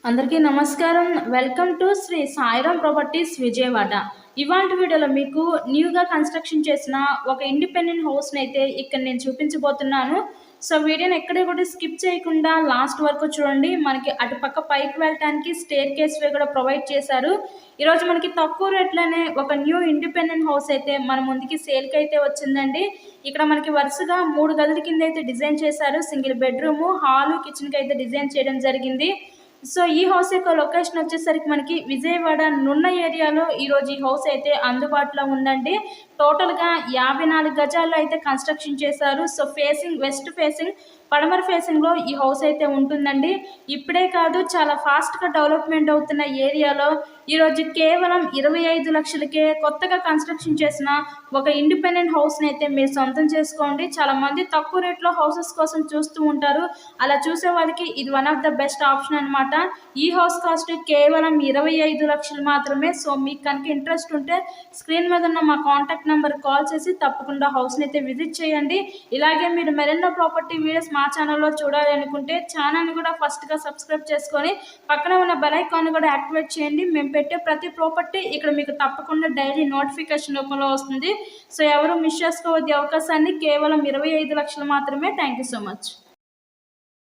అందరికీ నమస్కారం. Welcome to Sri Sairam properties Vijayawada. ఇవాల్టి వీడియోలో మీకు న్యూగా కన్స్ట్రక్షన్ చేసిన ఒక ఇండిపెండెంట్ హౌస్ని అయితే ఇక్కడ నేను చూపించబోతున్నాను. సో వీడియోని ఎక్కడ కూడా స్కిప్ చేయకుండా లాస్ట్ వరకు చూడండి. మనకి అటుపక్క పైకి వెళ్ళటానికి స్టేర్ కేస్ వే కూడా ప్రొవైడ్ చేశారు. ఈరోజు మనకి తక్కువ రేట్లోనే ఒక న్యూ ఇండిపెండెంట్ హౌస్ అయితే మన ముందుకి సేల్కి అయితే వచ్చిందండి. ఇక్కడ మనకి వరుసగా 3 గదుల కింద అయితే డిజైన్ చేశారు. సింగిల్ బెడ్రూము, హాలు, కిచెన్కి అయితే డిజైన్ చేయడం జరిగింది. సో ఈ హౌస్ యొక్క లొకేషన్ వచ్చేసరికి మనకి విజయవాడ నున్న ఏరియాలో ఈరోజు ఈ హౌస్ అయితే అందుబాటులో ఉందండి. టోటల్గా 54 గజాల్లో అయితే కన్స్ట్రక్షన్ చేశారు. సో వెస్ట్ ఫేసింగ్ పడమర ఫేసింగ్లో ఈ హౌస్ అయితే ఉంటుందండి. ఇప్పుడే కాదు, చాలా ఫాస్ట్గా డెవలప్మెంట్ అవుతున్న ఏరియాలో ఈరోజు కేవలం 25 లక్షలకే కొత్తగా కన్స్ట్రక్షన్ చేసిన ఒక ఇండిపెండెంట్ హౌస్ని అయితే మీరు సొంతం చేసుకోండి. చాలామంది తక్కువ రేట్లో హౌసెస్ కోసం చూస్తూ ఉంటారు. అలా చూసే వాళ్ళకి ఇది one of the best option అనమాట. ఈ హౌస్ కాస్ట్ కేవలం 25 లక్షలు మాత్రమే. సో మీకు కనుక ఇంట్రెస్ట్ ఉంటే స్క్రీన్ మీద ఉన్న మా కాంటాక్ట్ నెంబర్ కాల్ చేసి తప్పకుండా హౌస్ని అయితే విజిట్ చేయండి. ఇలాగే మీరు మరెన్నో ప్రాపర్టీ వీడియోస్ మా ఛానల్లో చూడాలి అనుకుంటే ఛానల్ని కూడా ఫస్ట్గా సబ్స్క్రైబ్ చేసుకొని పక్కన ఉన్న బెల్ ఐకాన్ కూడా యాక్టివేట్ చేయండి. మేము పెట్టే ప్రతి ప్రాపర్టీ ఇక్కడ మీకు తప్పకుండా డైలీ నోటిఫికేషన్ రూపంలో వస్తుంది. సో ఎవరు మిస్ చేసుకోవద్దు అవకాశాన్ని. కేవలం 25 లక్షలు మాత్రమే. Thank you so much.